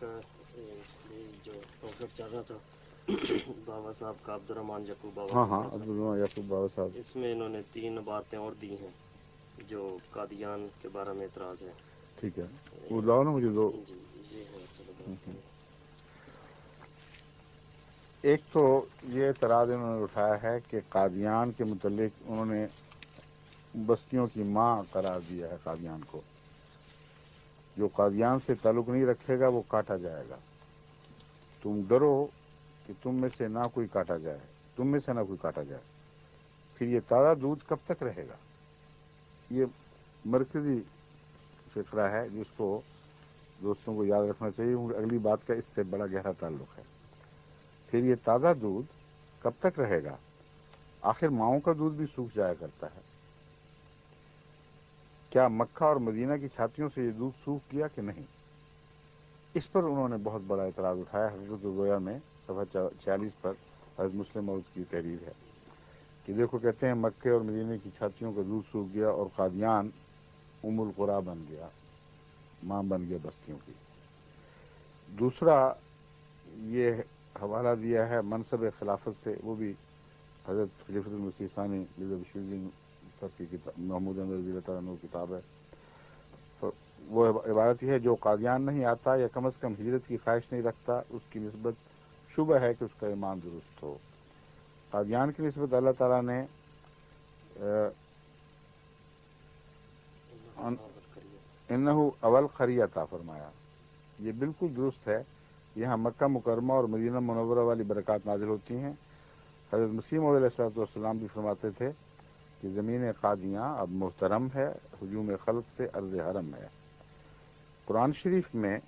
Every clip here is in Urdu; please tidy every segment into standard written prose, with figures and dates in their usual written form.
کا جو ٹاپک چل رہا تھا بابا صاحب کا، عبدالرحمٰن یعقوب بابا ہاں ہاں، صاحب کا، عبدالرحمٰن یعقوب بابا صاحب، اس میں انہوں نے 3 باتیں اور دی ہیں جو قادیان کے بارے میں اعتراض ہے. ٹھیک ہے، وہ لاؤ نا مجھے دو. جی یہ ہے اصل بات. ایک تو یہ اعتراض انہوں نے اٹھایا ہے کہ قادیان کے متعلق انہوں نے بستیوں کی ماں قرار دیا ہے قادیان کو. جو قادیان سے تعلق نہیں رکھے گا وہ کاٹا جائے گا. تم ڈرو کہ تم میں سے نہ کوئی کاٹا جائے، تم میں سے نہ کوئی کاٹا جائے. پھر یہ تازہ دودھ کب تک رہے گا؟ یہ مرکزی فقرہ ہے جس کو دوستوں کو یاد رکھنا چاہیے، کیونکہ اگلی بات کا اس سے بڑا گہرا تعلق ہے. پھر یہ تازہ دودھ کب تک رہے گا؟ آخر ماؤں کا دودھ بھی سوکھ جایا کرتا ہے. کیا مکہ اور مدینہ کی چھاتیوں سے یہ دودھ سوکھ گیا کہ نہیں؟ اس پر انہوں نے بہت بڑا اعتراض اٹھایا. حقیقت الگویا میں صفحہ 46 پر حضرت مسلم موعود کی تحریر ہے کہ دیکھو، کہتے ہیں مکے اور مدینے کی چھاتیوں کا دودھ سوکھ گیا اور قادیان ام القریٰ بن گیا، ماں بن گیا بستیوں کی. دوسرا یہ حوالہ دیا ہے منصب خلافت سے، وہ بھی حضرت خلیفۃ المسیح ثانی مرزا بشیر الدین کی کتاب، محمود احمد رضی اللہ تعالیٰ عنہ کی کتاب ہے. وہ عبارت یہ ہے: جو قادیان نہیں آتا یا کم از کم ہجرت کی خواہش نہیں رکھتا، اس کی نسبت شبہ ہے کہ اس کا ایمان درست ہو. قادیان کی نسبت اللہ تعالیٰ نے انہو اول قریہ عطا فرمایا. یہ بالکل درست ہے. یہاں مکہ مکرمہ اور مدینہ منورہ والی برکات نازل ہوتی ہیں. حضرت مسیح موعود علیہ السلام بھی فرماتے تھے کہ زمین قادیاں اب محترم ہے، ہجوم خلق سے عرض حرم ہے. قرآن شریف میں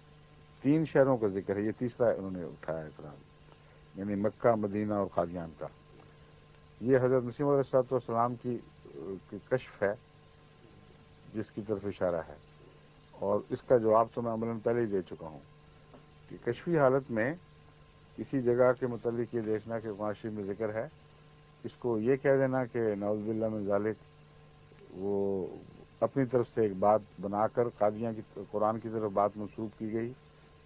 3 شہروں کا ذکر ہے. یہ تیسرا انہوں نے اٹھایا اعتراض، یعنی مکہ، مدینہ اور قادیان کا. یہ حضرت مسیح موعود علیہ السلام کی کشف ہے جس کی طرف اشارہ ہے، اور اس کا جواب تو میں عملاً پہلے ہی دے چکا ہوں کہ کشفی حالت میں کسی جگہ کے متعلق یہ دیکھنا کہ قرآن شریف میں ذکر ہے، اس کو یہ کہہ دینا کہ نعوذ باللہ من ذالک وہ اپنی طرف سے ایک بات بنا کر قادیاں کی قرآن کی طرف بات منسوب کی گئی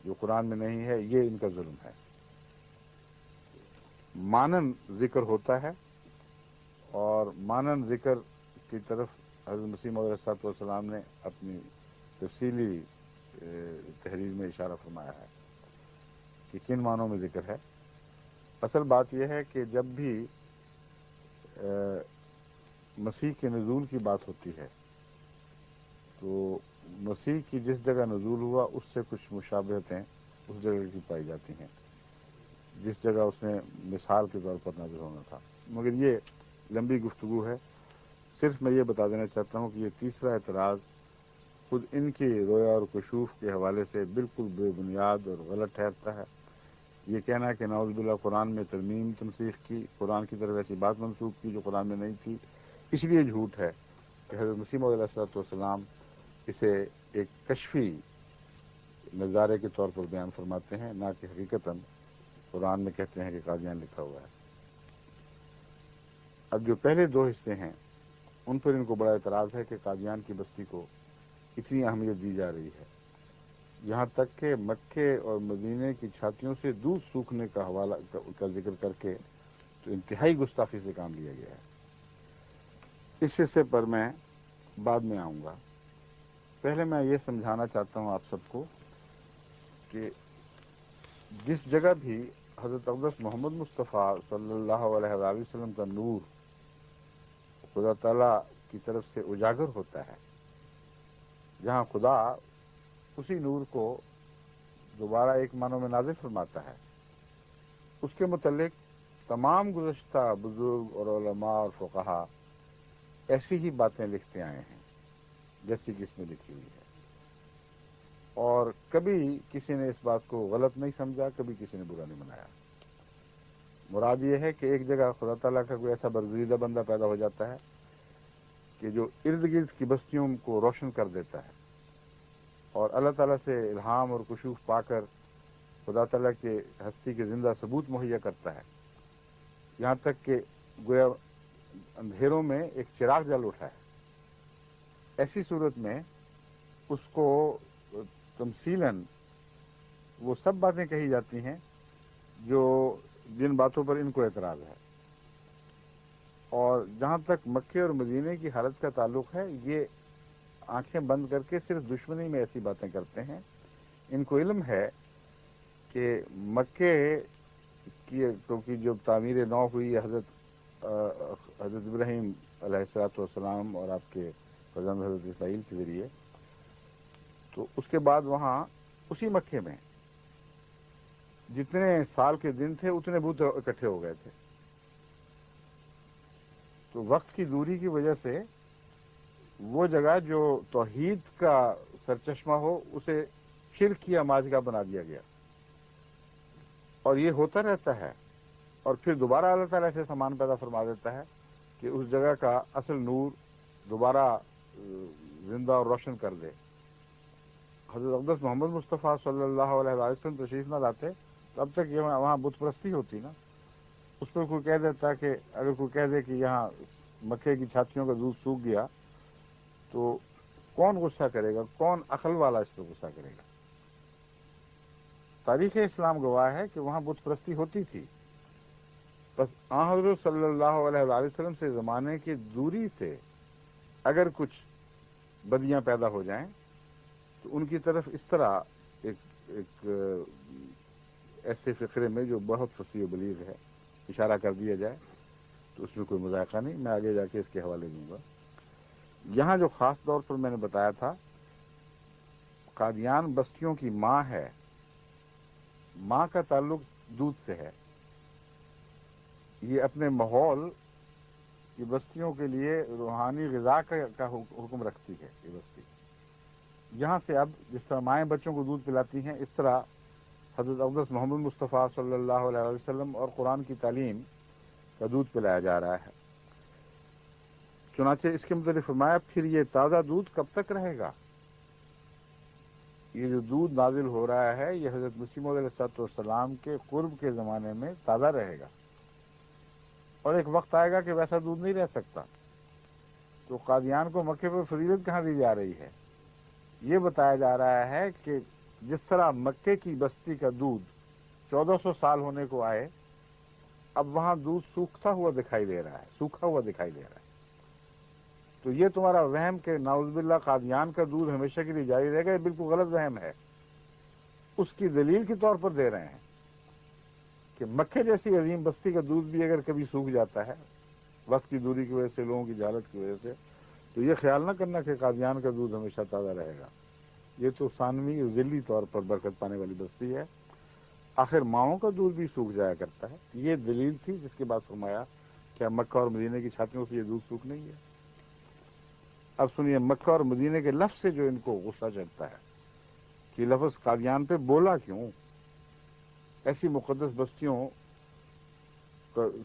جو قرآن میں نہیں ہے، یہ ان کا ظلم ہے. مانن ذکر ہوتا ہے، اور مانن ذکر کی طرف حضرت مسیح موعود علیہ السلام نے اپنی تفصیلی تحریر میں اشارہ فرمایا ہے کہ کن معنوں میں ذکر ہے. اصل بات یہ ہے کہ جب بھی مسیح کے نزول کی بات ہوتی ہے تو مسیح کی جس جگہ نزول ہوا اس سے کچھ مشابہتیں اس جگہ کی پائی جاتی ہیں جس جگہ اس نے مثال کے طور پر نازل ہونا تھا. مگر یہ لمبی گفتگو ہے. صرف میں یہ بتا دینا چاہتا ہوں کہ یہ تیسرا اعتراض خود ان کی رویا اور کشوف کے حوالے سے بالکل بے بنیاد اور غلط ٹھہرتا ہے. یہ کہنا ہے کہ نعوذ باللہ قرآن میں ترمیم تنسیخ کی، قرآن کی طرف ایسی بات منسوخ کی جو قرآن میں نہیں تھی، اس لیے جھوٹ ہے کہ حضرت مسیح موعود علیہ السلام اسے ایک کشفی نظارے کے طور پر بیان فرماتے ہیں، نہ کہ حقیقتاً قرآن میں کہتے ہیں کہ قادیان لکھا ہوا ہے. اب جو پہلے 2 حصے ہیں ان پر ان کو بڑا اعتراض ہے کہ قادیان کی بستی کو اتنی اہمیت دی جا رہی ہے، یہاں تک کہ مکے اور مدینے کی چھاتیوں سے دودھ سوکھنے کا حوالہ کا ذکر کر کے تو انتہائی گستاخی سے کام لیا گیا ہے. اس حصے پر میں بعد میں آؤں گا. پہلے میں یہ سمجھانا چاہتا ہوں آپ سب کو کہ جس جگہ بھی حضرت اقدس محمد مصطفیٰ صلی اللہ علیہ وآلہ وسلم کا نور خدا تعالیٰ کی طرف سے اجاگر ہوتا ہے، جہاں خدا اسی نور کو دوبارہ ایک معنوں میں نازل فرماتا ہے، اس کے متعلق تمام گزشتہ بزرگ اور علماء اور فقہا ایسی ہی باتیں لکھتے آئے ہیں جیسی کہ اس میں لکھی ہوئی ہے، اور کبھی کسی نے اس بات کو غلط نہیں سمجھا، کبھی کسی نے برا نہیں منایا. مراد یہ ہے کہ ایک جگہ خدا تعالیٰ کا کوئی ایسا برگزیدہ بندہ پیدا ہو جاتا ہے کہ جو ارد گرد کی بستیوں کو روشن کر دیتا ہے، اور اللہ تعالیٰ سے الہام اور کشوف پا کر خدا تعالیٰ کے ہستی کے زندہ ثبوت مہیا کرتا ہے، یہاں تک کہ گویا اندھیروں میں ایک چراغ جل اٹھا ہے. ایسی صورت میں اس کو تمثیلاً وہ سب باتیں کہی جاتی ہیں جن باتوں پر ان کو اعتراض ہے. اور جہاں تک مکے اور مدینے کی حالت کا تعلق ہے، یہ آنکھیں بند کر کے صرف دشمنی میں ایسی باتیں کرتے ہیں. ان کو علم ہے کہ مکے کی جو تعمیر نو ہوئی حضرت ابراہیم علیہ الصلوۃ والسلام اور آپ کے فرزند حضرت اسماعیل کے ذریعے، تو اس کے بعد وہاں اسی مکے میں جتنے سال کے دن تھے اتنے بت اکٹھے ہو گئے تھے. تو وقت کی دوری کی وجہ سے وہ جگہ جو توحید کا سرچشمہ ہو اسے شرک کی آماجگاہ بنا دیا گیا. اور یہ ہوتا رہتا ہے، اور پھر دوبارہ اللہ تعالیٰ ایسے سامان پیدا فرما دیتا ہے کہ اس جگہ کا اصل نور دوبارہ زندہ اور روشن کر دے. حضرت اقدس محمد مصطفیٰ صلی اللہ علیہ وسلم تشریف نہ لاتے تو اب تک یہ وہاں بت پرستی ہوتی نا. اس پر کوئی کہہ دیتا کہ اگر کوئی کہہ دے کہ یہاں مکے کی چھاتیوں کا دودھ سوکھ گیا تو کون غصہ کرے گا، کون عقل والا اس پہ غصہ کرے گا. تاریخ اسلام گواہ ہے کہ وہاں بت پرستی ہوتی تھی. بس حضرت صلی اللہ علیہ وسلم سے زمانے کی دوری سے اگر کچھ بدیاں پیدا ہو جائیں تو ان کی طرف اس طرح ایک ایسے فقرے میں جو بہت فصیح و بلیغ ہے اشارہ کر دیا جائے تو اس میں کوئی مذائقہ نہیں. میں آگے جا کے اس کے حوالے دوں گا. یہاں جو خاص طور پر میں نے بتایا تھا، قادیان بستیوں کی ماں ہے. ماں کا تعلق دودھ سے ہے. یہ اپنے ماحول کی بستیوں کے لیے روحانی غذا کا حکم رکھتی ہے. یہ بستی یہاں سے اب جس طرح مائیں بچوں کو دودھ پلاتی ہیں، اس طرح حضرت اقدس محمد مصطفیٰ صلی اللہ علیہ وسلم اور قرآن کی تعلیم کا دودھ پلایا جا رہا ہے. چنانچہ اس کے متعلق فرمایا پھر یہ تازہ دودھ کب تک رہے گا. یہ جو دودھ نازل ہو رہا ہے یہ حضرت مسیح موعود علیہ السلام کے قرب کے زمانے میں تازہ رہے گا، اور ایک وقت آئے گا کہ ویسا دودھ نہیں رہ سکتا. تو قادیان کو مکے پر فضیلت کہاں دی جا رہی ہے؟ یہ بتایا جا رہا ہے کہ جس طرح مکے کی بستی کا دودھ 1400 سال ہونے کو آئے، اب وہاں دودھ سوکھا ہوا دکھائی دے رہا ہے. تو یہ تمہارا وہم کہ نعوذ باللہ قادیان کا دودھ ہمیشہ کے لیے جاری رہے گا، یہ بالکل غلط وہم ہے. اس کی دلیل کے طور پر دے رہے ہیں کہ مکے جیسی عظیم بستی کا دودھ بھی اگر کبھی سوکھ جاتا ہے وقت کی دوری کی وجہ سے، لوگوں کی جہالت کی وجہ سے، تو یہ خیال نہ کرنا کہ قادیان کا دودھ ہمیشہ تازہ رہے گا. یہ تو ثانوی اور ذلی طور پر برکت پانے والی بستی ہے. آخر ماؤں کا دودھ بھی سوکھ جایا کرتا ہے. یہ دلیل تھی جس کے بعد فرمایا کیا مکہ اور مدینے کی چھاتیوں سے یہ دودھ سوکھ نہیں ہے. اب سنیے مکہ اور مدینے کے لفظ سے جو ان کو غصہ چڑھتا ہے کہ لفظ قادیان پہ بولا کیوں. ایسی مقدس بستیوں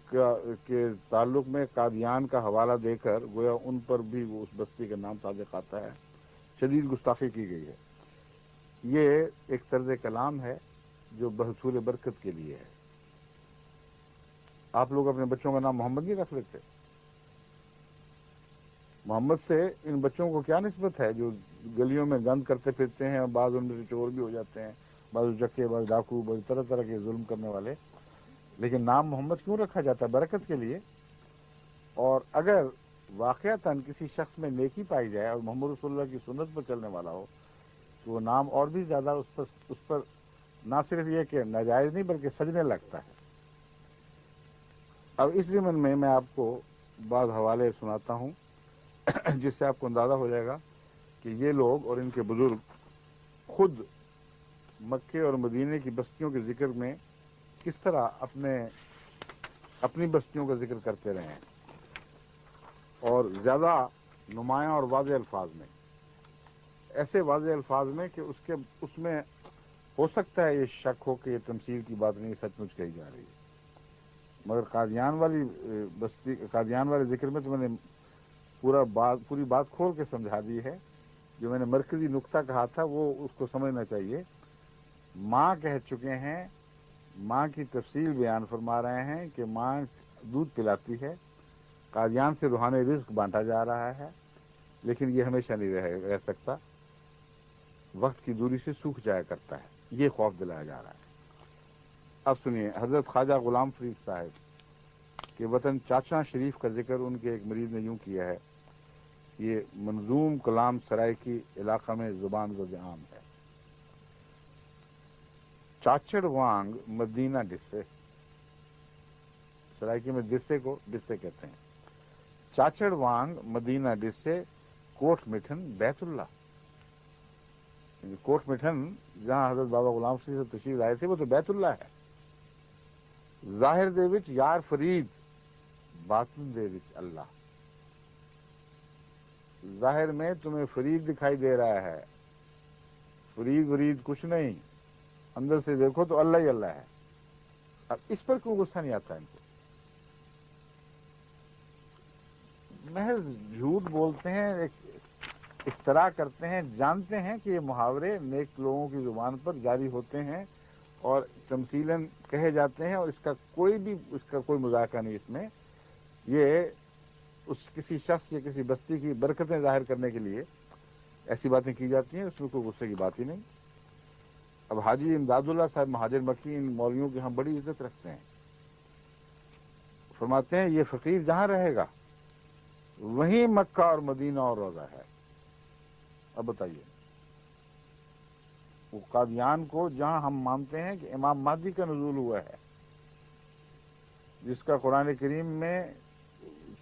کے تعلق میں قادیان کا حوالہ دے کر گویا ان پر بھی وہ اس بستی کا نام صادق آتا ہے. شدید گستاخی کی گئی ہے. یہ ایک طرز کلام ہے جو بحصول برکت کے لیے ہے. آپ لوگ اپنے بچوں کا نام محمد نہیں رکھ لیتے؟ محمد سے ان بچوں کو کیا نسبت ہے جو گلیوں میں گند کرتے پھرتے ہیں، اور بعض ان میں سے چور بھی ہو جاتے ہیں، بعض چکے، بعض ڈاکو، بعض طرح طرح کے ظلم کرنے والے. لیکن نام محمد کیوں رکھا جاتا ہے؟ برکت کے لیے. اور اگر واقعتاً کسی شخص میں نیکی پائی جائے اور محمد رسول اللہ کی سنت پر چلنے والا ہو تو وہ نام اور بھی زیادہ اس پر نہ صرف یہ کہ ناجائز نہیں بلکہ سجنے لگتا ہے. اب اس ضمن میں آپ کو بعض حوالے سناتا ہوں جس سے آپ کو اندازہ ہو جائے گا کہ یہ لوگ اور ان کے بزرگ خود مکے اور مدینے کی بستیوں کے ذکر میں کس طرح اپنی بستیوں کا ذکر کرتے رہے ہیں، اور زیادہ نمایاں اور واضح الفاظ میں، ایسے واضح الفاظ میں کہ اس میں ہو سکتا ہے یہ شک ہو کہ یہ تمثیل کی بات نہیں، سچ مچ کہی جا رہی ہے. مگر قادیان والے ذکر میں تو میں نے پوری بات کھول کے سمجھا دی ہے. جو میں نے مرکزی نقطہ کہا تھا وہ اس کو سمجھنا چاہیے. ماں کہہ چکے ہیں، ماں کی تفصیل بیان فرما رہے ہیں کہ ماں دودھ پلاتی ہے. قادیان سے روحانی رزق بانٹا جا رہا ہے، لیکن یہ ہمیشہ نہیں رہ سکتا، وقت کی دوری سے سوکھ جایا کرتا ہے. یہ خوف دلایا جا رہا ہے۔ اب سنیے، حضرت خواجہ غلام فرید صاحب کے وطن چاچا شریف کا ذکر ان کے ایک مریض نے یوں کیا ہے، یہ منظوم کلام سرائے کی علاقہ میں زبان زد عام ہے۔ چاچڑ وانگ مدینہ ڈسے، سرائکی میں ڈسے کو ڈسے کہتے ہیں۔ چاچڑ وانگ مدینہ ڈسے کوٹ مٹھن بیت اللہ، کوٹ مٹھن جہاں حضرت بابا غلام فرید سے تشریف لائے تھے وہ تو بیت اللہ ہے۔ ظاہر دے وچ یار فرید، باطن دے وچ اللہ۔ ظاہر میں تمہیں فرید دکھائی دے رہا ہے، فرید ورید کچھ نہیں، اندر سے دیکھو تو اللہ ہی اللہ ہے۔ اب اس پر کوئی غصہ نہیں آتا ان کو، محض جھوٹ بولتے ہیں، ایک افترا کرتے ہیں، جانتے ہیں کہ یہ محاورے نیک لوگوں کی زبان پر جاری ہوتے ہیں اور تمثیلاً کہے جاتے ہیں، اور اس کا کوئی مذاکرہ نہیں اس میں۔ یہ کسی شخص یا کسی بستی کی برکتیں ظاہر کرنے کے لیے ایسی باتیں کی جاتی ہیں، اس میں کوئی غصے کی بات ہی نہیں۔ اب حاجی امداد اللہ صاحب مہاجر مکی ان مولویوں کی ہم بڑی عزت رکھتے ہیں، فرماتے ہیں یہ فقیر جہاں رہے گا وہیں مکہ اور مدینہ اور روضہ ہے۔ اب بتائیے، وہ قادیان کو جہاں ہم مانتے ہیں کہ امام مہدی کا نزول ہوا ہے، جس کا قرآن کریم میں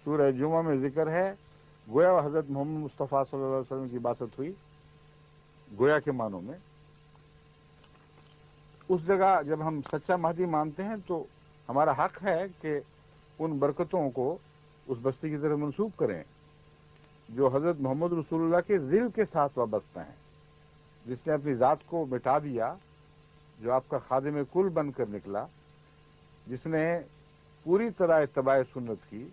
سورہ جمعہ میں ذکر ہے، گویا حضرت محمد مصطفیٰ صلی اللہ علیہ وسلم کی باسط ہوئی، گویا کے معنوں میں، اس جگہ جب ہم سچا مہدی مانتے ہیں تو ہمارا حق ہے کہ ان برکتوں کو اس بستی کی طرف منسوب کریں جو حضرت محمد رسول اللہ کے ذل کے ساتھ وابستہ ہیں، جس نے اپنی ذات کو مٹا دیا، جو آپ کا خادم کل بن کر نکلا، جس نے پوری طرح اتباع سنت کی،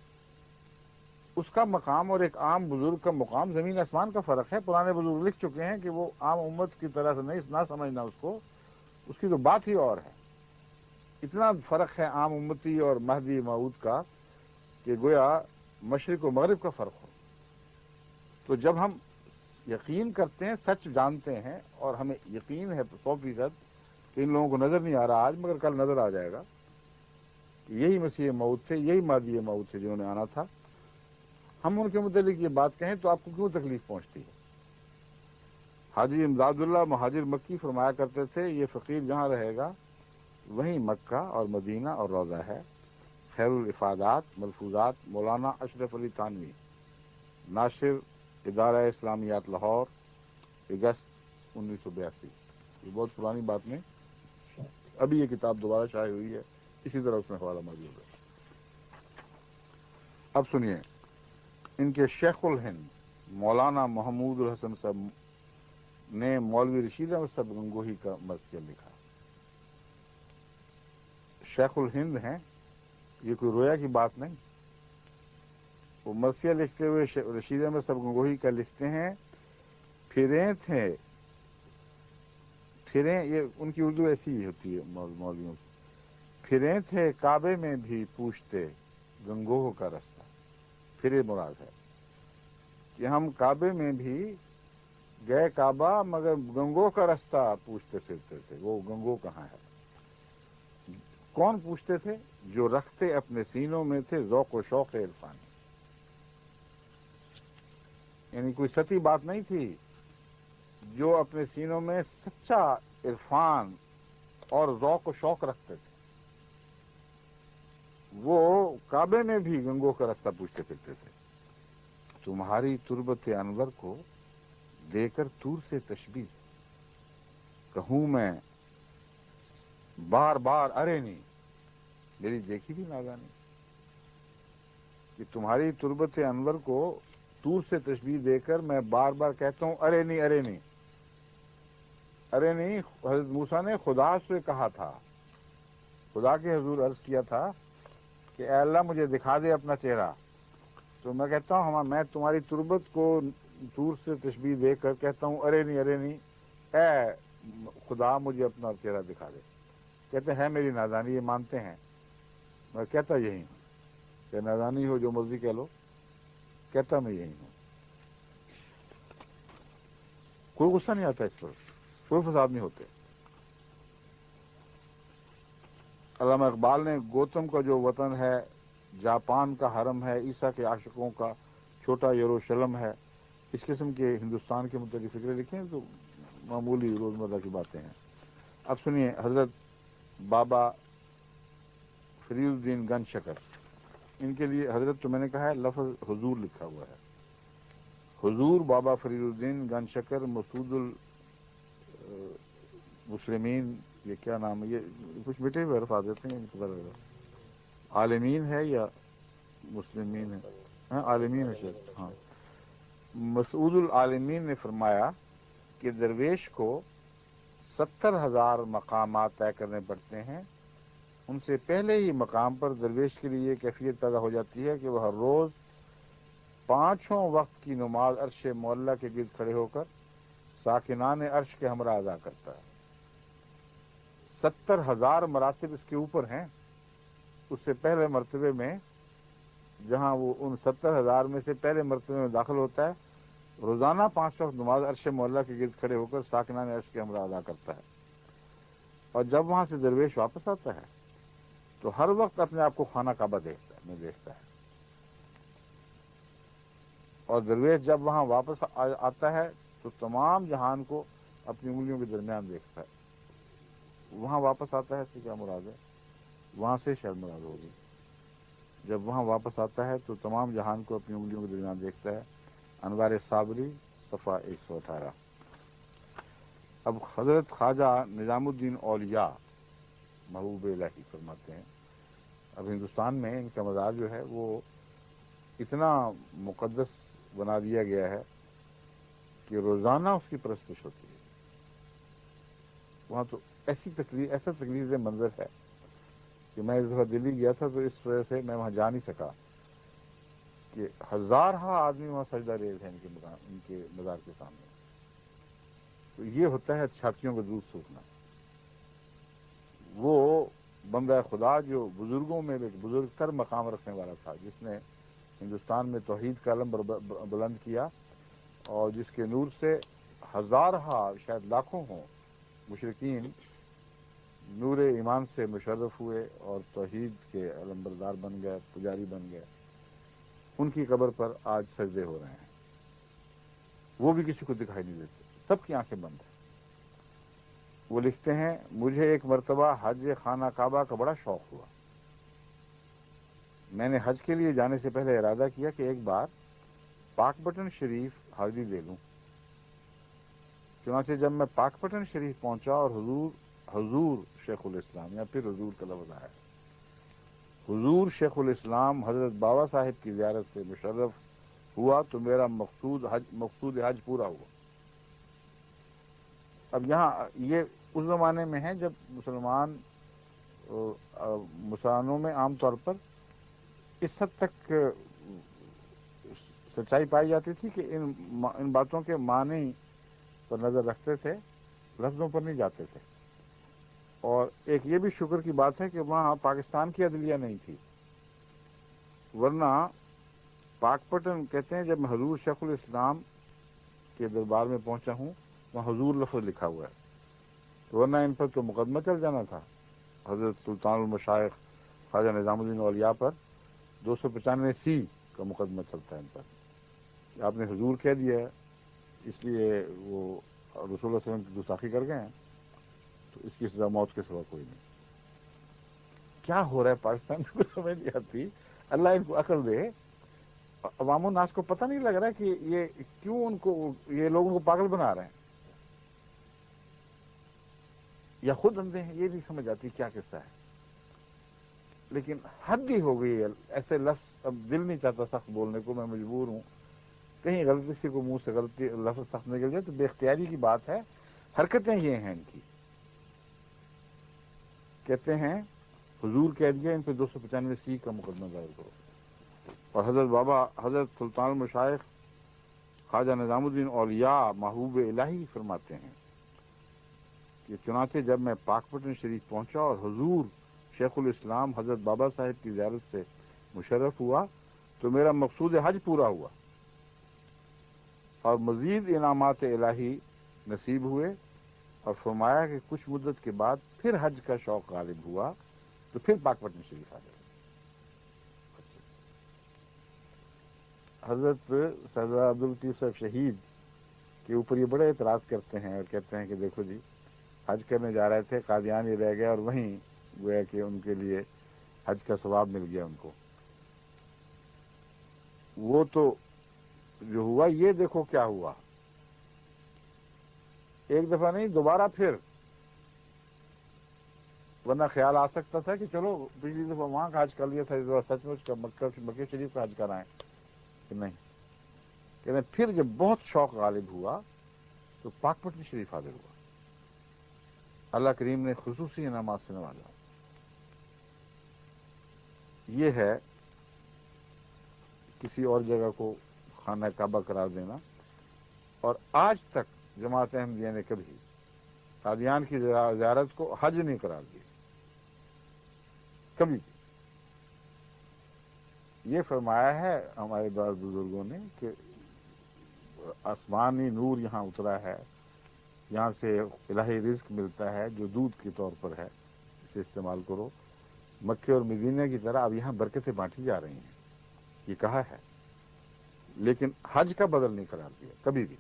اس کا مقام اور ایک عام بزرگ کا مقام زمین آسمان کا فرق ہے۔ پرانے بزرگ لکھ چکے ہیں کہ وہ عام امت کی طرح سے نہیں نہ سمجھنا اس کو، اس کی تو بات ہی اور ہے۔ اتنا فرق ہے عام امتی اور مہدی موعود کا کہ گویا مشرق و مغرب کا فرق ہو۔ تو جب ہم یقین کرتے ہیں، سچ جانتے ہیں، اور ہمیں یقین ہے 100% کہ ان لوگوں کو نظر نہیں آ رہا آج مگر کل نظر آ جائے گا، یہی مسیح موعود تھے، یہی مہدی موعود تھے جنہوں نے آنا تھا، ہم ان کے متعلق یہ بات کہیں تو آپ کو کیوں تکلیف پہنچتی ہے؟ حاجی امداد اللہ مہاجر مکی فرمایا کرتے تھے یہ فقیر جہاں رہے گا وہیں مکہ اور مدینہ اور روضہ ہے۔ خیر الافادات ملفوظات مولانا اشرف علی تھانوی، ناشر ادارہ اسلامیات لاہور، اگست 1982۔ یہ بہت پرانی بات نہیں، ابھی یہ کتاب دوبارہ شائع ہوئی ہے، اسی طرح اس میں حوالہ موجود ہے۔ اب سنیے، ان کے شیخ الہند مولانا محمود الحسن صاحب نے مولوی رشید احمد صاحب گنگوہی کا مرثیہ لکھا۔ شیخ الہند ہیں، یہ کوئی رویا کی بات نہیں۔ وہ مرثیہ لکھتے ہوئے رشید احمد صاحب گنگوہی کا لکھتے ہیں، پھریں یہ ان کی اردو ایسی ہی ہوتی ہے مولویوں کی، پھریں تھے کعبے میں بھی پوچھتے گنگوہ کا رستہ۔ پھرے مراد ہے کہ ہم کعبے میں بھی گئے کعبہ مگر گنگوہ کا رستہ پوچھتے پھرتے تھے، وہ گنگوہ کہاں ہے؟ کون پوچھتے تھے؟ جو رکھتے اپنے سینوں میں تھے ذوق و شوق عرفانی، یعنی کوئی سطحی بات نہیں تھی، جو اپنے سینوں میں سچا عرفان اور ذوق و شوق رکھتے تھے، وہ کعبے میں بھی گنگوہ کا رستہ پوچھتے پھرتے تھے۔ تمہاری تربت انور کو دے کر طور سے تشبیہ کہوں میں بار بار ارے نہیں، میری دیکھی بھی نادانی، کہ تمہاری تربت انور کو طور سے تشبیہ دے کر میں بار بار کہتا ہوں ارے نہیں ارے نہیں ارے نہیں۔ حضرت موسیٰ نے خدا سے کہا تھا، خدا کے حضور عرض کیا تھا کہ اے اللہ مجھے دکھا دے اپنا چہرہ، تو میں کہتا ہوں میں تمہاری تربت کو طور سے تشبیہ دے کر کہتا ہوں ارے نہیں اے خدا مجھے اپنا چہرہ دکھا دے۔ کہتے ہیں میری نادانی، یہ مانتے ہیں، میں کہتا یہی ہوں کہ نادانی ہو جو مرضی کہہ لو، کہتا میں یہی ہوں۔ کوئی غصہ نہیں آتا اس پر، کوئی فساد نہیں ہوتے۔ علامہ اقبال نے گوتم کا جو وطن ہے، جاپان کا حرم ہے، عیسیٰ کے عاشقوں کا چھوٹا یروشلم ہے، اس قسم کے ہندوستان کے متعلق فکرے لکھے ہیں، تو معمولی روزمرہ کی باتیں ہیں۔ اب سنیے حضرت بابا فرید الدین گنج شکر، ان کے لیے حضرت تو میں نے کہا ہے لفظ حضور لکھا ہوا ہے، حضور بابا فرید الدین گنج شکر مسعود المسلمین، یہ کیا نام ہے، یہ کچھ مٹے ہوئے حرف آ دیتے ہیں، پتہ لگ رہا عالمین ہے یا مسلمین ہے؟ ہاں عالمین ہے شاید، ہاں۔ مسعود العالمین نے فرمایا کہ درویش کو 70,000 مقامات طے کرنے پڑتے ہیں، ان سے پہلے ہی مقام پر درویش کے لیے یہ کیفیت پیدا ہو جاتی ہے کہ وہ ہر روز 5 وقت کی نماز عرش معلہ کے گرد کھڑے ہو کر ساکنان عرش کے ہمراہ ادا کرتا ہے۔ 70,000 مراتب اس کے اوپر ہیں، اس سے پہلے مرتبے میں جہاں وہ ان 70,000 میں سے پہلے مرتبے میں داخل ہوتا ہے، روزانہ 5 وقت نماز عرش معلہ کے گرد کھڑے ہو کر ساکنان عرش کے ہمراہ ادا کرتا ہے، اور جب وہاں سے درویش واپس آتا ہے تو ہر وقت اپنے آپ کو خانہ کعبہ دیکھتا ہے، اور درویش جب وہاں واپس آتا ہے تو تمام جہان کو اپنی انگلیوں کے درمیان دیکھتا ہے۔ وہاں واپس آتا ہے اس سے کیا مراد ہے؟ وہاں سے شاید مراد ہوگی، جب وہاں واپس آتا ہے تو تمام جہان کو اپنی انگلیوں کے درمیان دیکھتا ہے۔ انوار صابری صفحہ 118۔ اب حضرت خواجہ نظام الدین اولیاء محبوب الہی فرماتے ہیں، اب ہندوستان میں ان کا مزار جو ہے وہ اتنا مقدس بنا دیا گیا ہے کہ روزانہ اس کی پرستش ہوتی ہے۔ وہاں تو ایسا تقریر منظر ہے کہ میں اس دفعہ دلی گیا تھا تو اس وجہ سے میں وہاں جا نہیں سکا کہ ہزارہ آدمی وہاں سجدہ ریز ہیں ان کے مزار کے سامنے۔ تو یہ ہوتا ہے چھاتیوں کا دودھ سوکھنا۔ وہ بندہ خدا جو بزرگوں میں ایک بزرگ تر مقام رکھنے والا تھا، جس نے ہندوستان میں توحید کا علم بلند کیا، اور جس کے نور سے ہزارہ شاید لاکھوں ہوں مشرکین نور ایمان سے مشرف ہوئے اور توحید کے علمبردار بن گئے، پجاری بن گئے، ان کی قبر پر آج سجدے ہو رہے ہیں، وہ بھی کسی کو دکھائی نہیں دیتے، سب کی آنکھیں بند ہیں۔ وہ لکھتے ہیں مجھے ایک مرتبہ حج خانہ کعبہ کا بڑا شوق ہوا، میں نے حج کے لیے جانے سے پہلے ارادہ کیا کہ ایک بار پاک پٹن شریف حاضری دے لوں۔ چنانچہ جب میں پاک پٹن شریف پہنچا اور حضور شیخ الاسلام، یا پھر حضور کا لفظ آیا، حضور شیخ الاسلام حضرت بابا صاحب کی زیارت سے مشرف ہوا تو میرا مقصود حج پورا ہوا۔ اب یہاں یہ اس زمانے میں ہے جب مسلمانوں میں عام طور پر اس حد تک سچائی پائی جاتی تھی کہ ان باتوں کے معنی پر نظر رکھتے تھے، لفظوں پر نہیں جاتے تھے۔ اور ایک یہ بھی شکر کی بات ہے کہ وہاں پاکستان کی عدلیہ نہیں تھی، ورنہ پاک پٹن کہتے ہیں جب میں حضور شیخ الاسلام کے دربار میں پہنچا ہوں وہاں حضور لفظ لکھا ہوا ہے، تو ورنہ ان پر تو مقدمہ چل جانا تھا۔ حضرت سلطان المشائخ خواجہ نظام الدین اولیاء پر 295 کا مقدمہ چلتا ہے ان پر، کہ آپ نے حضور کہہ دیا ہے اس لیے وہ رسول اللہ صلی اللہ علیہ وسلم کی گستاخی کر گئے ہیں، تو اس کی سزا موت کے سوا کوئی نہیں۔ کیا ہو رہا ہے پاکستان کو سمجھ نہیں آتی، اللہ ان کو عقل دے۔ عوام الناس کو پتہ نہیں لگ رہا کہ یہ کیوں یہ لوگوں کو پاگل بنا رہے ہیں، یا خود اندھے ہیں، یہ نہیں سمجھ آتی کیا قصہ ہے۔ لیکن حد ہی ہو گئی ہے، ایسے لفظ اب دل نہیں چاہتا سخت بولنے کو، میں مجبور ہوں، کہیں غلطی سے کو منہ سے غلطی لفظ سخت نکل جائے تو بے اختیاری کی بات ہے، حرکتیں یہ ہیں ان کی۔ کہتے ہیں حضور کہہ دیا ان پہ 295 کا مقدمہ دائر کرو۔ اور حضرت سلطان المشائخ خواجہ نظام الدین اولیاء محبوب الہی فرماتے ہیں کہ چنانچہ جب میں پاک پٹن شریف پہنچا اور حضور شیخ الاسلام حضرت بابا صاحب کی زیارت سے مشرف ہوا تو میرا مقصود حج پورا ہوا، اور مزید انعامات الہی نصیب ہوئے، اور فرمایا کہ کچھ مدت کے بعد پھر حج کا شوق غالب ہوا تو پھر پاکپٹن شریف آ گئے. حضرت سردار عبداللطیف صاحب شہید کے اوپر یہ بڑے اعتراض کرتے ہیں اور کہتے ہیں کہ دیکھو جی حج کرنے جا رہے تھے, قادیان ہی رہ گئے اور وہیں گویا کہ ان کے لیے حج کا ثواب مل گیا ان کو. وہ تو جو ہوا یہ دیکھو کیا ہوا, ایک دفعہ نہیں دوبارہ پھر, ورنہ خیال آ سکتا تھا کہ چلو پچھلی دفعہ وہاں کا حج کر لیا تھا, اس دفعہ سچ مچ کا مکہ شریف کا حج کرائیں, کہ نہیں. کہتے ہیں پھر جب بہت شوق غالب ہوا تو پاکپٹن شریف حاضر ہوا. اللہ کریم نے خصوصی انعامات سے نوازا. یہ ہے کسی اور جگہ کو خانہ کعبہ قرار دینا. اور آج تک جماعت احمدیہ نے کبھی قادیان کی زیارت کو حج نہیں قرار دیا, کبھی بھی. یہ فرمایا ہے ہمارے بعض بزرگوں نے کہ آسمانی نور یہاں اترا ہے, یہاں سے الہی رزق ملتا ہے جو دودھ کے طور پر ہے, اسے استعمال کرو. مکے اور مدینے کی طرح اب یہاں برکتیں بانٹی جا رہی ہیں, یہ کہا ہے, لیکن حج کا بدل نہیں قرار دیا کبھی بھی,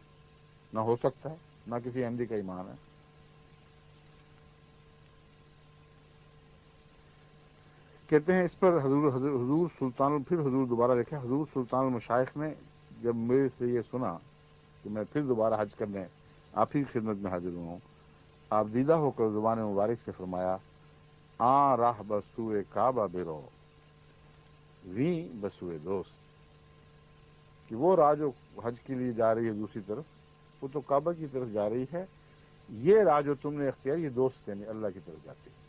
نہ ہو سکتا ہے, نہ کسی احمدی کا ایمان ہے. کہتے ہیں اس پر حضور سلطان, پھر حضور دوبارہ دیکھیں, حضور سلطان المشائخ نے جب میرے سے یہ سنا کہ میں پھر دوبارہ حج کرنے آپ ہی کی خدمت میں حاضر ہوں, آپ دیدہ ہو کر زبان مبارک سے فرمایا, آ راہ بسوئے کعبہ برو ویں بسوئے دوست, کہ وہ راہ جو حج کے لیے جا رہی ہے دوسری طرف, وہ تو کعبہ کی طرف جا رہی ہے, یہ راہ جو تم نے اختیار, یہ دوست یعنی اللہ کی طرف جاتی ہے.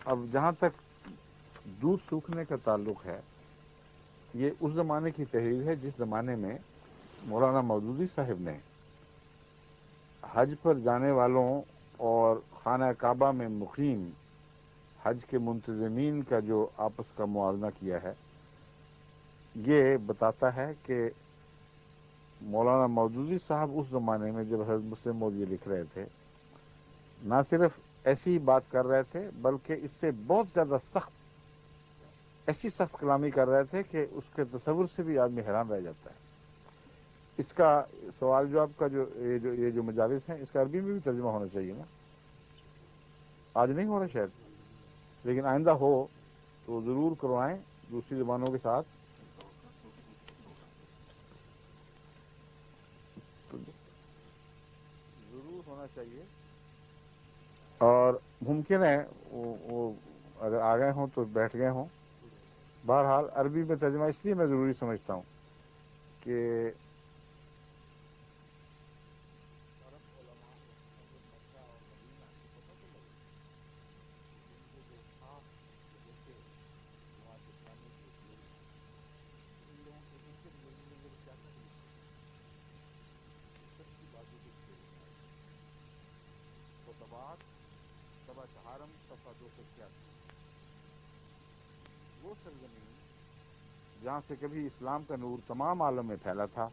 اب جہاں تک دودھ سوکھنے کا تعلق ہے, یہ اس زمانے کی تحریر ہے جس زمانے میں مولانا مودودی صاحب نے حج پر جانے والوں اور خانہ کعبہ میں مقیم حج کے منتظمین کا جو آپس کا موازنہ کیا ہے. یہ بتاتا ہے کہ مولانا مودودی صاحب اس زمانے میں جب حضرت مسلم موعود یہ لکھ رہے تھے, نہ صرف ایسی بات کر رہے تھے بلکہ اس سے بہت زیادہ سخت, ایسی سخت کلامی کر رہے تھے کہ اس کے تصور سے بھی آدمی حیران رہ جاتا ہے. اس کا سوال جواب کا یہ جو مجالس ہیں, اس کا عربی میں بھی ترجمہ ہونا چاہیے نا. آج نہیں ہو رہا شاید, لیکن آئندہ ہو تو ضرور کروائیں دوسری زبانوں کے ساتھ. ضرور ہونا چاہیے, اور ممکن ہے وہ اگر آ گئے ہوں تو بیٹھ گئے ہوں. بہرحال عربی میں ترجمہ اس لیے میں ضروری سمجھتا ہوں کہ عرب علماء کو حضرت مکہ اور مدینہ کی پتہ تو لگے, کہ ان کے جو خاص جگہ سے جماعت اسلامی کے بزرگ ہیں, تو ان لوگوں کے ان کے بزرگوں کی ضرورت کیا تکلیف ہے, اس سب کی بات بھی کچھ دیری میں آئی. خطبات سبا چہارم صفحہ 286. وہ سرزمین جہاں سے کبھی اسلام کا نور تمام عالم میں پھیلا تھا,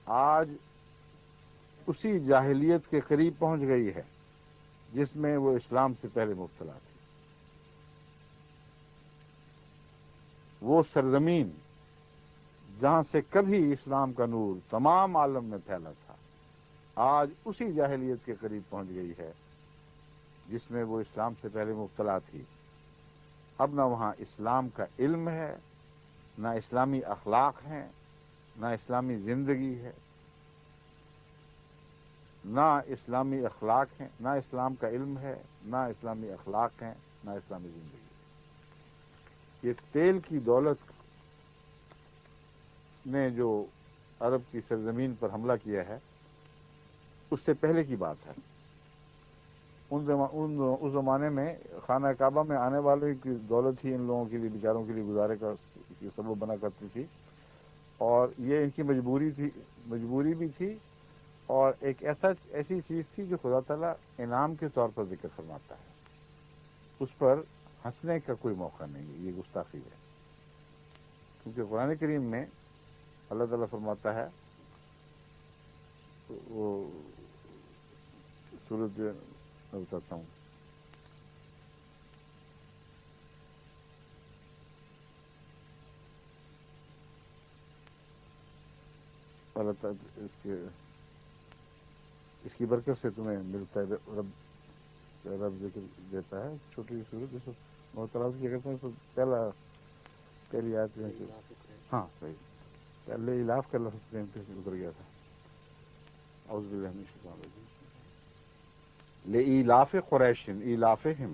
آج اسی جاہلیت کے قریب پہنچ گئی ہے جس میں وہ اسلام سے پہلے مبتلا تھی. وہ سرزمین جہاں سے کبھی اسلام کا نور تمام عالم میں پھیلا تھا, آج اسی جاہلیت کے قریب پہنچ گئی ہے جس میں وہ اسلام سے پہلے مبتلا تھی. اب نہ وہاں اسلام کا علم ہے, نہ اسلامی اخلاق ہیں, نہ اسلامی زندگی ہے, نہ اسلامی اخلاق ہیں, نہ اسلام کا علم ہے, نہ اسلامی اخلاق ہیں, نہ اسلامی زندگی ہے. یہ تیل کی دولت نے جو عرب کی سرزمین پر حملہ کیا ہے, اس سے پہلے کی بات ہے. اس زمانے میں خانہ کعبہ میں آنے والے کی دولت ہی ان لوگوں کے لیے, بیچاروں کے لیے گزارے کا سبب بنا کرتی تھی, اور یہ ان کی مجبوری بھی تھی, اور ایک ایسی چیز تھی جو خدا تعالیٰ انعام کے طور پر ذکر فرماتا ہے. اس پر ہنسنے کا کوئی موقع نہیں ہے, یہ گستاخی ہے. کیونکہ قرآن کریم میں اللہ تعالیٰ فرماتا ہے, وہ سورۃ میں بتاتا ہوں. اللہ تعالیٰ اس کی برکت سے تمہیں ملتا ہے. رب ذکر دیتا ہے چھوٹی سی صورت جس کو محتراز کیا کرتے ہیں. تو پہلی آیت میں سے ہاں صحیح پہلے الاف کا لفظ ذہن پہ سے اتر گیا تھا. اعوذ باللہ من الشیطان الرجیم. لإیلاف قریش ایلافہم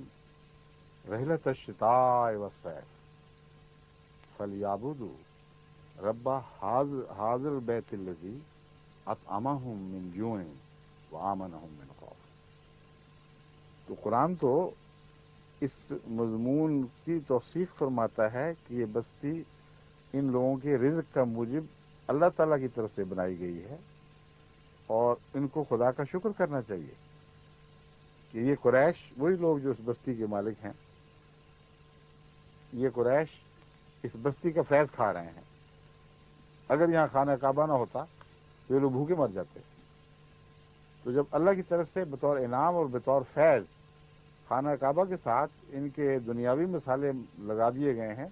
رحلۃ الشتاء والصیف فلیعبدوا رب هذا البیت الذی اطعمہم من جوع وآمنہم من خوف. تو قرآن تو اس مضمون کی توثیق فرماتا ہے کہ یہ بستی ان لوگوں کے رزق کا موجب اللہ تعالیٰ کی طرف سے بنائی گئی ہے اور ان کو خدا کا شکر کرنا چاہیے کہ یہ قریش وہی لوگ جو اس بستی کے مالک ہیں. یہ قریش اس بستی کا فیض کھا رہے ہیں. اگر یہاں خانہ کعبہ نہ ہوتا تو یہ لوگ بھوکے مر جاتے. تو جب اللہ کی طرف سے بطور انعام اور بطور فیض خانہ کعبہ کے ساتھ ان کے دنیاوی مسالے لگا دیے گئے ہیں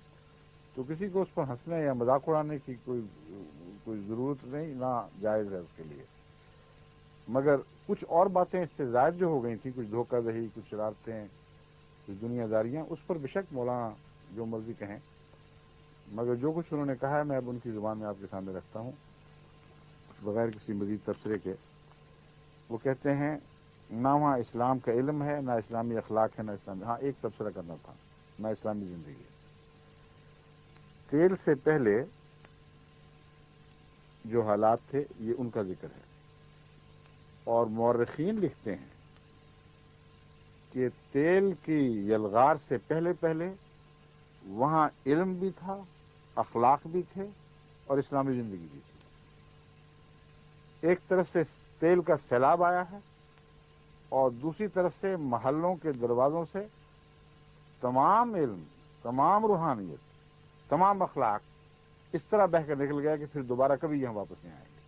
تو کسی کو اس پر ہنسنے یا مذاق اڑانے کی کوئی ضرورت نہیں، نہ جائز ہے اس کے لیے. مگر کچھ اور باتیں اس سے زائد جو ہو گئی تھیں، کچھ دھوکہ دہی، کچھ شرارتیں، کچھ دنیا داریاں، اس پر بے شک مولانا جو مرضی کہیں، مگر جو کچھ انہوں نے کہا ہے میں اب ان کی زبان میں آپ کے سامنے رکھتا ہوں بغیر کسی مزید تبصرے کے. وہ کہتے ہیں نہ وہاں اسلام کا علم ہے، نہ اسلامی اخلاق ہے، نہ اسلامی. ہاں ایک تبصرہ کرنا تھا، نہ اسلامی زندگی. تیل سے پہلے جو حالات تھے یہ ان کا ذکر ہے، اور مورخین لکھتے ہیں کہ تیل کی یلغار سے پہلے پہلے وہاں علم بھی تھا، اخلاق بھی تھے، اور اسلامی زندگی بھی تھی. ایک طرف سے تیل کا سیلاب آیا ہے اور دوسری طرف سے محلوں کے دروازوں سے تمام علم، تمام روحانیت، تمام اخلاق اس طرح بہہ کر نکل گیا کہ پھر دوبارہ کبھی یہاں واپس نہیں آئیں گے.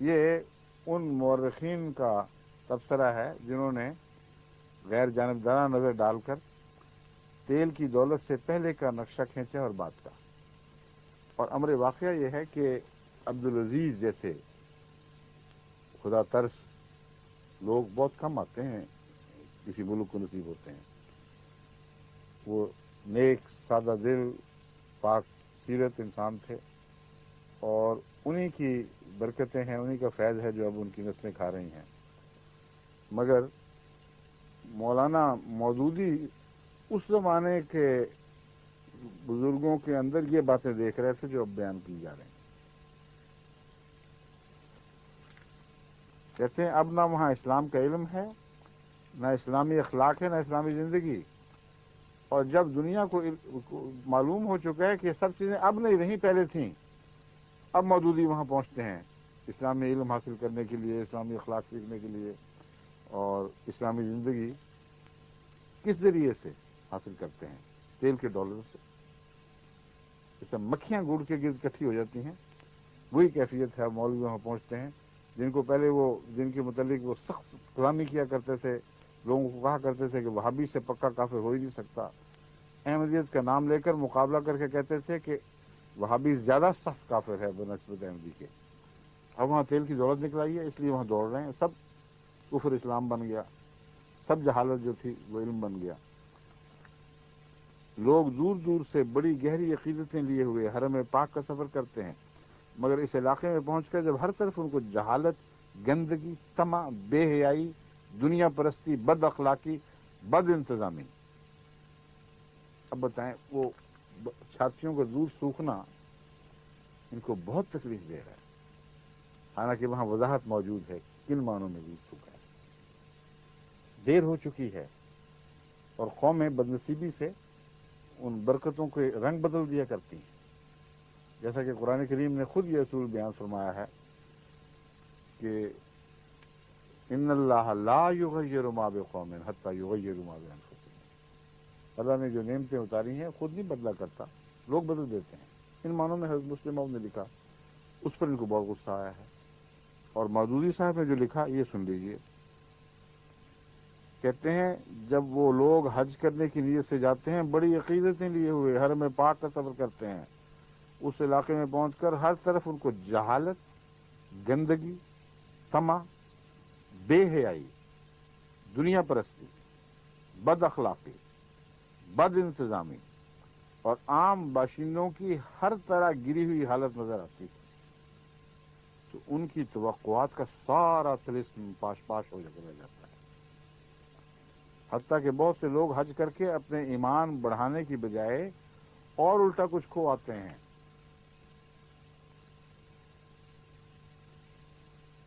یہ ان مورخین کا تبصرہ ہے جنہوں نے غیر جانبدارانہ نظر ڈال کر تیل کی دولت سے پہلے کا نقشہ کھینچا اور بات کا. اور امر واقعہ یہ ہے کہ عبدالعزیز جیسے خدا ترس لوگ بہت کم آتے ہیں کسی ملک کو نصیب ہوتے ہیں. وہ نیک، سادہ دل، پاک سیرت انسان تھے، اور انہی کی برکتیں ہیں، انہی کا فیض ہے جو اب ان کی نسلیں کھا رہی ہیں. مگر مولانا مودودی اس زمانے کے بزرگوں کے اندر یہ باتیں دیکھ رہے تھے جو اب بیان کی جا رہی ہیں. کہتے ہیں اب نہ وہاں اسلام کا علم ہے، نہ اسلامی اخلاق ہے، نہ اسلامی زندگی. اور جب دنیا کو معلوم ہو چکا ہے کہ یہ سب چیزیں اب نہیں رہیں، پہلے تھیں، اب مودودی وہاں پہنچتے ہیں اسلامی علم حاصل کرنے کے لیے، اسلامی اخلاق سیکھنے کے لیے. اور اسلامی زندگی کس ذریعے سے حاصل کرتے ہیں؟ تیل کے ڈالر سے. جیسے مکھیاں گڑ کے گرد اکٹھی ہو جاتی ہیں، وہی کیفیت ہے. مولوی وہاں پہنچتے ہیں جن کو پہلے جن کے متعلق وہ سخت کلامی کیا کرتے تھے، لوگوں کو کہا کرتے تھے کہ وہابی سے پکا کافر ہو ہی نہیں سکتا. احمدیت کا نام لے کر مقابلہ کر کے کہتے تھے کہ وہابی زیادہ سخت کافر ہے بنسبت احمدی کے. اب وہاں تیل کی دولت نکل آئی ہے، اس لیے وہاں دوڑ رہے ہیں. سب کفر اسلام بن گیا، سب جہالت جو تھی وہ علم بن گیا. لوگ دور دور سے بڑی گہری عقیدتیں لیے ہوئے حرم پاک کا سفر کرتے ہیں، مگر اس علاقے میں پہنچ کر جب ہر طرف ان کو جہالت، گندگی، طمع، بے حیائی، دنیا پرستی، بد اخلاقی، بد انتظامی. اب بتائیں وہ چھاتیوں کا دودھ سوکھنا ان کو بہت تکلیف دے رہا ہے، حالانکہ وہاں وضاحت موجود ہے کن معنوں میں دودھ سوکھا ہے. دیر ہو چکی ہے اور قومیں بدنصیبی سے ان برکتوں کے رنگ بدل دیا کرتی ہیں. جیسا کہ قرآن کریم نے خود یہ اصول بیان فرمایا ہے کہ ان اللہ لا یغیر ما بقوم حتی یغیروا ما بانفسہم. اللہ نے جو نعمتیں اتاری ہیں خود نہیں بدلا کرتا، لوگ بدل دیتے ہیں. ان معنوں میں حضرت مسلم نے لکھا، اس پر ان کو بہت غصہ آیا ہے. اور مودودی صاحب نے جو لکھا یہ سن لیجئے. کہتے ہیں جب وہ لوگ حج کرنے کی نیت سے جاتے ہیں بڑی عقیدتیں لیے ہوئے حرم پاک کا سفر کرتے ہیں، اس علاقے میں پہنچ کر ہر طرف ان کو جہالت، گندگی، طمع، بے حیائی، دنیا پرستی، بد اخلاقی، بد انتظامی اور عام باشندوں کی ہر طرح گری ہوئی حالت نظر آتی ہے، تو ان کی توقعات کا سارا طلسم پاش پاش ہو رہ جاتا ہے۔ حتیٰ کہ بہت سے لوگ حج کر کے اپنے ایمان بڑھانے کی بجائے اور الٹا کچھ کھو آتے ہیں۔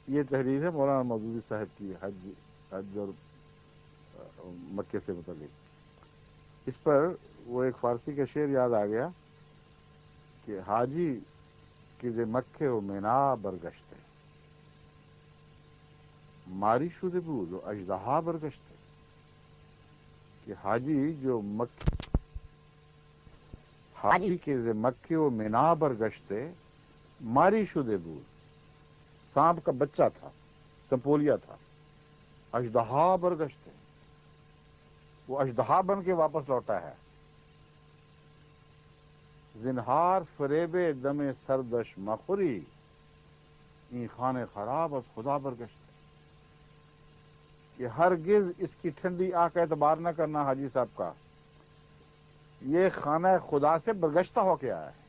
یہ تحریر ہے مولانا مودودی صاحب کی حج اور مکے سے متعلق۔ اس پر وہ ایک فارسی کا شعر یاد آ گیا کہ حاجی کہ ز مکے و مینا برگشتے ماری شده بود و اژدہا برگشتے، کہ حاجی کے ز مکے و مینا برگشتے ماری شده بود، سانپ کا بچہ تھا، سمپولیا تھا، اژدہا برگشتے، وہ اژدہا بن کے واپس لوٹا ہے۔ زنہار فریب دم سردش مخوری، این خانہ خراب از خدا برگشتے، کہ ہرگز اس کی ٹھنڈی آنکھ کا اعتبار نہ کرنا حاجی صاحب کا، یہ خانہ خدا سے برگشتہ ہو کے آیا ہے۔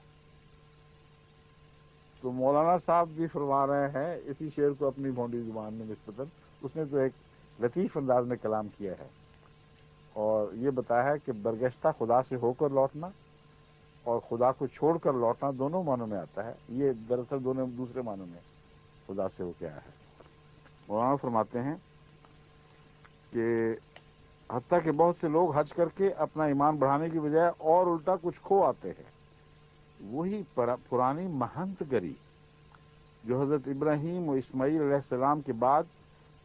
تو مولانا صاحب بھی فرما رہے ہیں اسی شعر کو اپنی بھونڈی زبان میں نسبتاً، اس نے تو ایک لطیف انداز میں کلام کیا ہے اور یہ بتایا ہے کہ برگشتہ خدا سے ہو کر لوٹنا اور خدا کو چھوڑ کر لوٹنا دونوں معنوں میں آتا ہے، یہ دراصل دونوں دوسرے معنوں میں خدا سے ہو کے آیا ہے۔ مولانا فرماتے ہیں کہ حتیٰ کہ بہت سے لوگ حج کر کے اپنا ایمان بڑھانے کی بجائے اور الٹا کچھ کھو آتے ہیں، وہی پرانی مہنت گری جو حضرت ابراہیم و اسماعیل علیہ السلام کے بعد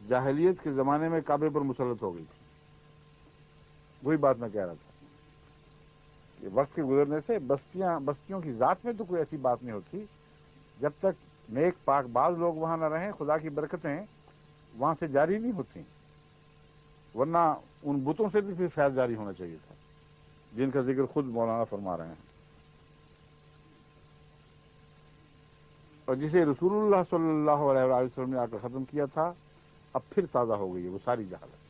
جاہلیت کے زمانے میں کعبے پر مسلط ہو گئی تھی۔ وہی بات میں کہہ رہا تھا کہ وقت کے گزرنے سے بستیوں کی ذات میں تو کوئی ایسی بات نہیں ہوتی، جب تک نیک پاک باز لوگ وہاں نہ رہیں خدا کی برکتیں وہاں سے جاری نہیں ہوتی، ورنہ ان بتوں سے بھی پھر فیض جاری ہونا چاہیے تھا جن کا ذکر خود مولانا فرما رہے ہیں، اور جسے رسول اللہ صلی اللہ علیہ وسلم نے آ کر ختم کیا تھا اب پھر تازہ ہو گئی ہے وہ ساری جہالت۔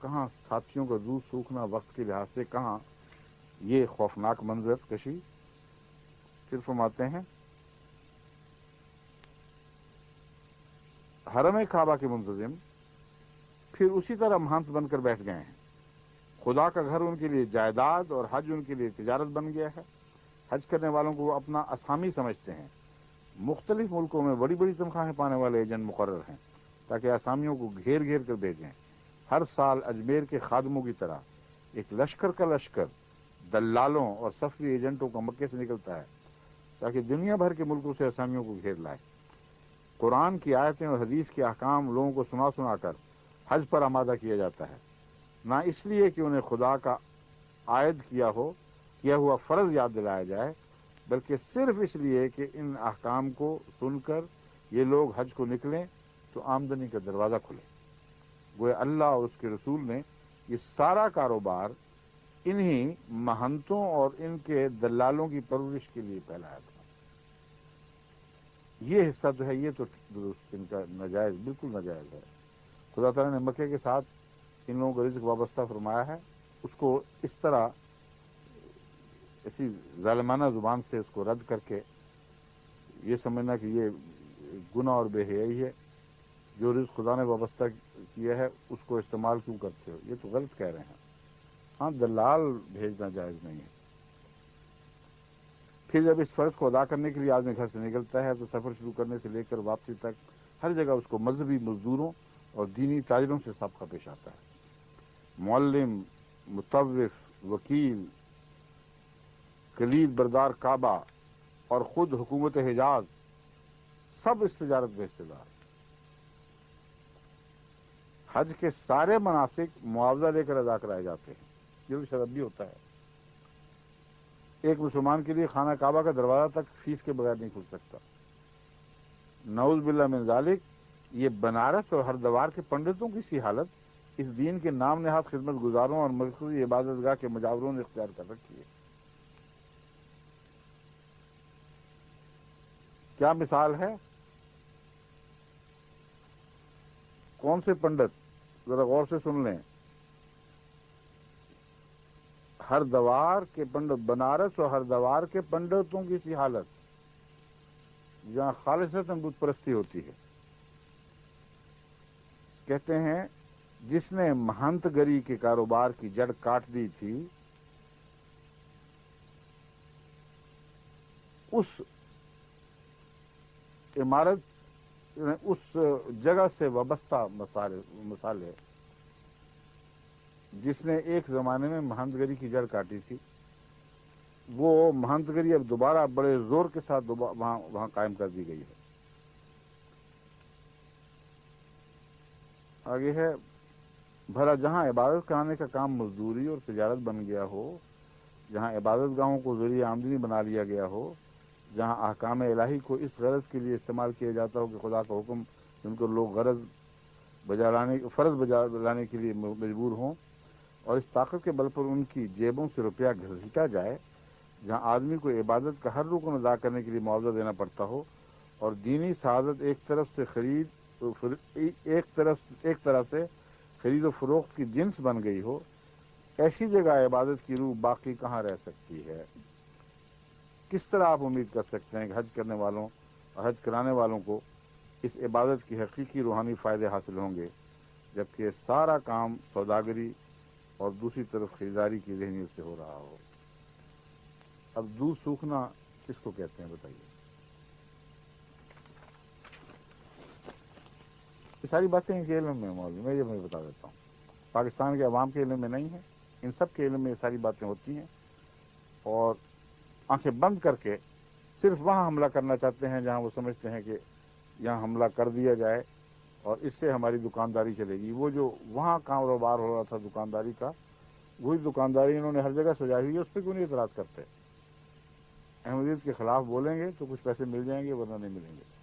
کہاں ساتھیوں کا دودھ سوکھنا وقت کے لحاظ سے، کہاں یہ خوفناک منظر کشی۔ پھر فرماتے ہیں حرم کعبہ کے منتظم پھر اسی طرح مہانت بن کر بیٹھ گئے ہیں، خدا کا گھر ان کے لیے جائیداد اور حج ان کے لیے تجارت بن گیا ہے۔ حج کرنے والوں کو وہ اپنا اسامی سمجھتے ہیں، مختلف ملکوں میں بڑی بڑی تنخواہیں پانے والے ایجنٹ مقرر ہیں تاکہ اسامیوں کو گھیر گھیر کر بھیجیں۔ ہر سال اجمیر کے خادموں کی طرح ایک لشکر کا لشکر دلالوں اور سفری ایجنٹوں کا مکے سے نکلتا ہے تاکہ دنیا بھر کے ملکوں سے اسامیوں کو گھیر لائے۔ قرآن کی آیتیں اور حدیث کے احکام لوگوں کو سنا سنا کر حج پر آمادہ کیا جاتا ہے، نہ اس لیے کہ انہیں خدا کا عائد کیا ہوا فرض یاد دلایا جائے، بلکہ صرف اس لیے کہ ان احکام کو سن کر یہ لوگ حج کو نکلیں تو آمدنی کا دروازہ کھلے۔ گویا اللہ اور اس کے رسول نے یہ سارا کاروبار انہی مہنتوں اور ان کے دلالوں کی پرورش کے لیے پھیلایا تھا۔ یہ حصہ تو ہے، یہ تو درست ان کا ناجائز، بالکل ناجائز ہے۔ خدا تعالیٰ نے مکے کے ساتھ ان لوگوں کا رزق وابستہ فرمایا ہے، اس کو اس طرح ایسی ظالمانہ زبان سے اس کو رد کر کے یہ سمجھنا کہ یہ گناہ اور بے حیائی ہے، جو رزق خدا نے وابستہ کیا ہے اس کو استعمال کیوں کرتے ہو، یہ تو غلط کہہ رہے ہیں۔ ہاں دلال بھیجنا جائز نہیں ہے۔ پھر جب اس فرض کو ادا کرنے کے لیے آدمی گھر سے نکلتا ہے تو سفر شروع کرنے سے لے کر واپسی تک ہر جگہ اس کو مذہبی مزدوروں اور دینی تاجروں سے سابقہ پیش آتا ہے۔ معلم، مطوف، وکیل، کلید بردار کعبہ اور خود حکومت حجاز سب اس تجارت میں حصے دار۔ حج کے سارے مناسک معاوضہ لے کر ادا کرائے جاتے ہیں، یہ تو شرط بھی ہوتا ہے۔ ایک مسلمان کے لیے خانہ کعبہ کا دروازہ تک فیس کے بغیر نہیں کھل سکتا۔ نعوذ باللہ من ذالک، یہ بنارس اور ہردوار کے پنڈتوں کی سی حالت اس دین کے نام نہاد خدمت گزاروں اور مرکزی عبادت گاہ کے مجاوروں نے اختیار کر رکھی ہے۔ کیا مثال ہے؟ کون سے پنڈت؟ ذرا غور سے سن لیں۔ ہردوار کے پنڈت، بنارس اور ہردوار کے پنڈتوں کی سی حالت جہاں خالصتاً بت پرستی ہوتی ہے۔ کہتے ہیں جس نے مہنت گری کے کاروبار کی جڑ کاٹ دی تھی، اس عمارت، اس جگہ سے وابستہ مسالے، جس نے ایک زمانے میں مہنت گری کی جڑ کاٹی تھی، وہ مہنت گری اب دوبارہ بڑے زور کے ساتھ وہاں قائم کر دی گئی ہے۔ آگے ہے، بھلا جہاں عبادت کرانے کا کام مزدوری اور تجارت بن گیا ہو، جہاں عبادت گاہوں کو ذریعہ آمدنی بنا لیا گیا ہو، جہاں احکام الہی کو اس غرض کے لیے استعمال کیا جاتا ہو کہ خدا کا حکم جن کو لوگ فرض بجا لانے کے لیے مجبور ہوں، اور اس طاقت کے بل پر ان کی جیبوں سے روپیہ گھسیٹا جائے، جہاں آدمی کو عبادت کا ہر رکن ادا کرنے کے لیے معاوضہ دینا پڑتا ہو، اور دینی سعادت ایک طرح سے خرید و فروخت کی جنس بن گئی ہو، ایسی جگہ عبادت کی روح باقی کہاں رہ سکتی ہے؟ کس طرح آپ امید کر سکتے ہیں کہ حج کرنے والوں اور حج کرانے والوں کو اس عبادت کی حقیقی روحانی فائدے حاصل ہوں گے، جبکہ سارا کام سوداگری اور دوسری طرف خریداری کی ذہنیت سے ہو رہا ہو؟ اب دودھ سوکھنا کس کو کہتے ہیں بتائیے؟ یہ ساری باتیں ان کے علم میں موجود ہیں، میں بتا دیتا ہوں۔ پاکستان کے عوام کے علم میں نہیں ہے، ان سب کے علم میں یہ ساری باتیں ہوتی ہیں، اور آنکھیں بند کر کے صرف وہاں حملہ کرنا چاہتے ہیں جہاں وہ سمجھتے ہیں کہ یہاں حملہ کر دیا جائے اور اس سے ہماری دکانداری چلے گی۔ وہ جو وہاں کاروبار ہو رہا تھا دکانداری کا، وہی دکانداری انہوں نے ہر جگہ سجائی ہوئی ہے، اس پہ کیوں نہیں اعتراض کرتے؟ احمدیت کے خلاف بولیں گے تو کچھ پیسے مل جائیں گے، ورنہ نہیں ملیں گے۔